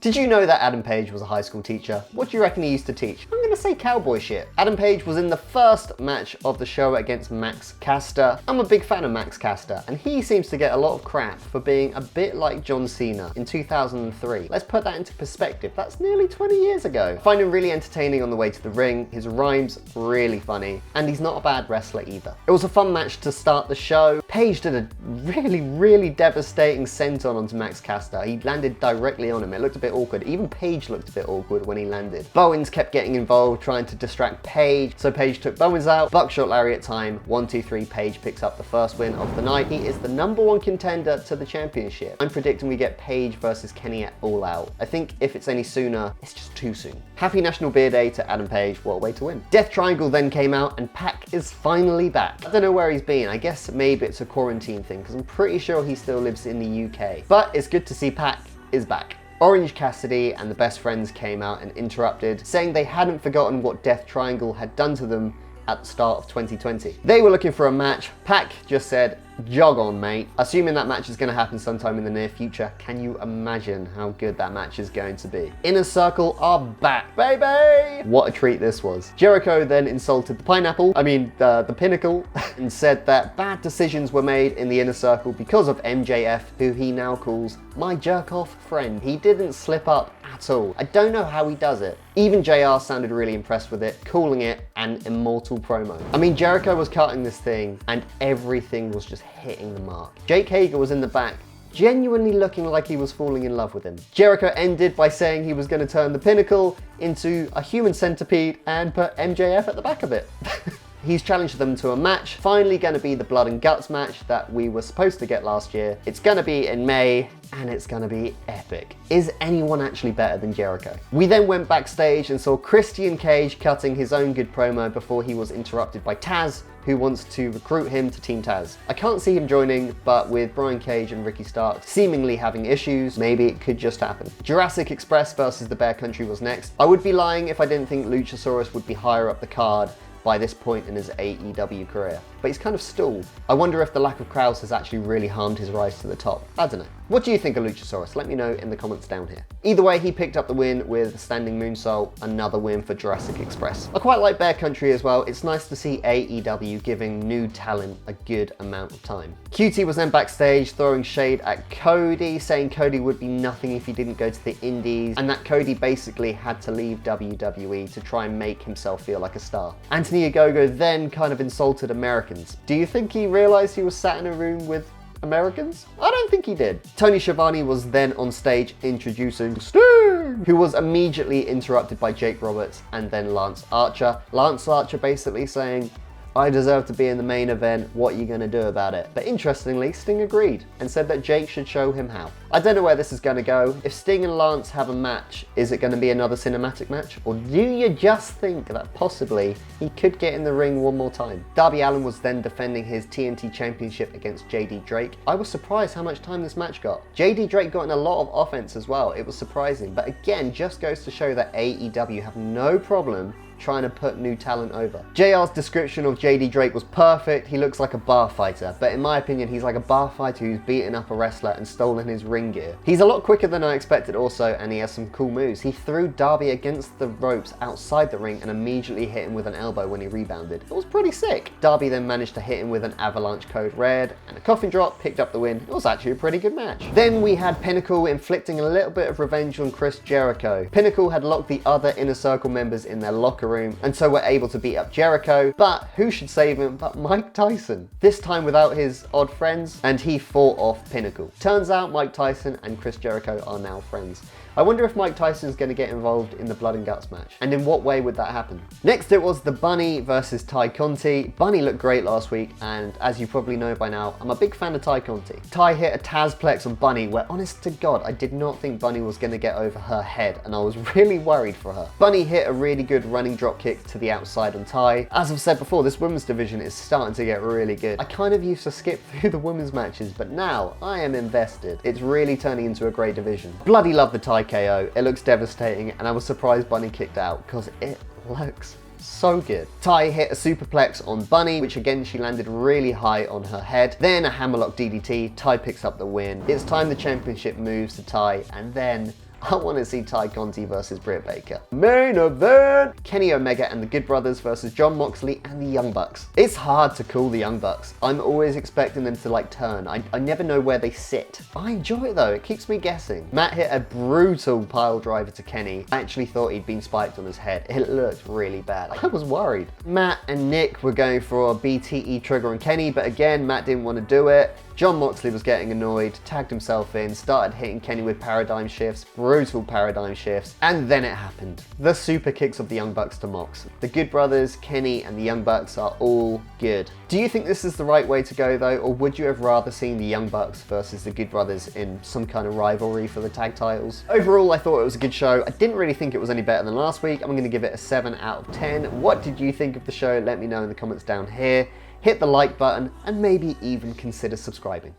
Did you know that Adam Page was a high school teacher? What do you reckon he used to teach? I'm gonna say cowboy shit. Adam Page was in the first match of the show against Max Caster. I'm a big fan of Max Caster, and he seems to get a lot of crap for being a bit like John Cena in 2003. Let's put that into perspective. That's nearly 20 years ago. I find him really entertaining on the way to the ring. His rhymes really funny, and he's not a bad wrestler either. It was a fun match to start the show. Page did a really devastating senton onto Max Caster. He landed directly on him. It looked a bit awkward. Even Page looked a bit awkward when he landed. Bowens kept getting involved, trying to distract Page, so Page took Bowens out. Buckshot lariat time. 1, 2, 3. Page picks up the first win of the night. He is the #1 contender to the championship. I'm predicting we get Page versus Kenny at All Out. I think if it's any sooner, it's just too soon. Happy National Beer Day to Adam Page. What a way to win. Death Triangle then came out, and Pac is finally back. I don't know where he's been. I guess maybe it's a quarantine thing, because I'm pretty sure he still lives in the UK. But it's good to see Pac is back. Orange Cassidy and the Best Friends came out and interrupted, saying they hadn't forgotten what Death Triangle had done to them at the start of 2020. They were looking for a match. Pac just said, jog on, mate. Assuming that match is going to happen sometime in the near future, can you imagine how good that match is going to be? Inner Circle are back, baby! What a treat this was. Jericho then insulted the the Pinnacle, and said that bad decisions were made in the Inner Circle because of MJF, who he now calls my jerk-off friend. He didn't slip up at all. I don't know how he does it. Even JR sounded really impressed with it, calling it an immortal promo. I mean, Jericho was cutting this thing, and everything was just hitting the mark. Jake Hager was in the back, genuinely looking like he was falling in love with him. Jericho ended by saying he was going to turn the Pinnacle into a human centipede and put MJF at the back of it. He's challenged them to a match, finally going to be the Blood and Guts match that we were supposed to get last year. It's going to be in May, and it's going to be epic. Is anyone actually better than Jericho? We then went backstage and saw Christian Cage cutting his own good promo before he was interrupted by Taz, who wants to recruit him to Team Taz. I can't see him joining, but with Brian Cage and Ricky Starks seemingly having issues, maybe it could just happen. Jurassic Express versus the Bear Country was next. I would be lying if I didn't think Luchasaurus would be higher up the card by this point in his AEW career, but he's kind of stalled. I wonder if the lack of crowds has actually really harmed his rise to the top. I don't know. What do you think of Luchasaurus? Let me know in the comments down here. Either way, he picked up the win with a standing moonsault, another win for Jurassic Express. I quite like Bear Country as well. It's nice to see AEW giving new talent a good amount of time. QT was then backstage throwing shade at Cody, saying Cody would be nothing if he didn't go to the Indies, and that Cody basically had to leave WWE to try and make himself feel like a star. Anthony Ogogo then kind of insulted Americans. Do you think he realized he was sat in a room with Americans? I don't think he did. Tony Schiavone was then on stage introducing Sting, who was immediately interrupted by Jake Roberts and then Lance Archer. Lance Archer basically saying, I deserve to be in the main event, what are you gonna do about it? But interestingly, Sting agreed and said that Jake should show him how. I don't know where this is gonna go. If Sting and Lance have a match, is it gonna be another cinematic match? Or do you just think that possibly he could get in the ring one more time? Darby Allin was then defending his TNT Championship against JD Drake. I was surprised how much time this match got. JD Drake got in a lot of offense as well. It was surprising, but again, just goes to show that AEW have no problem trying to put new talent over. JR's description of JD Drake was perfect. He looks like a bar fighter, but in my opinion, he's like a bar fighter who's beaten up a wrestler and stolen his ring gear. He's a lot quicker than I expected also, and he has some cool moves. He threw Darby against the ropes outside the ring and immediately hit him with an elbow when he rebounded. It was pretty sick. Darby then managed to hit him with an Avalanche Code Red, and a coffin drop picked up the win. It was actually a pretty good match. Then we had Pinnacle inflicting a little bit of revenge on Chris Jericho. Pinnacle had locked the other Inner Circle members in their locker room, and so were able to beat up Jericho, but who should save him but Mike Tyson? This time without his odd friends, and he fought off Pinnacle. Turns out Mike Tyson and Chris Jericho are now friends. I wonder if Mike Tyson's going to get involved in the Blood and Guts match, and in what way would that happen? Next it was the Bunny versus Ty Conti. Bunny looked great last week, and as you probably know by now, I'm a big fan of Ty Conti. Ty hit a Tazplex on Bunny where, honest to God, I did not think Bunny was going to get over her head, and I was really worried for her. Bunny hit a really good running drop kick to the outside on Ty. As I've said before, this women's division is starting to get really good. I kind of used to skip through the women's matches, but now I am invested. It's really turning into a great division. Bloody love the Ty KO. It looks devastating, and I was surprised Bunny kicked out because it looks so good. Ty hit a superplex on Bunny, which again she landed really high on her head. Then a hammerlock DDT. Ty picks up the win. It's time the championship moves to Ty, and then I want to see Ty Conti versus Britt Baker. Main event! Kenny Omega and the Good Brothers versus Jon Moxley and the Young Bucks. It's hard to call the Young Bucks. I'm always expecting them to like turn. I never know where they sit. I enjoy it though, it keeps me guessing. Matt hit a brutal pile driver to Kenny. I actually thought he'd been spiked on his head. It looked really bad. I was worried. Matt and Nick were going for a BTE trigger on Kenny, but again, Matt didn't want to do it. Jon Moxley was getting annoyed, tagged himself in, started hitting Kenny with paradigm shifts, brutal paradigm shifts, and then it happened. The super kicks of the Young Bucks to Mox. The Good Brothers, Kenny, and the Young Bucks are all good. Do you think this is the right way to go though, or would you have rather seen the Young Bucks versus the Good Brothers in some kind of rivalry for the tag titles? Overall, I thought it was a good show. I didn't really think it was any better than last week. I'm going to give it a 7 out of 10. What did you think of the show? Let me know in the comments down here. Hit the like button and maybe even consider subscribing.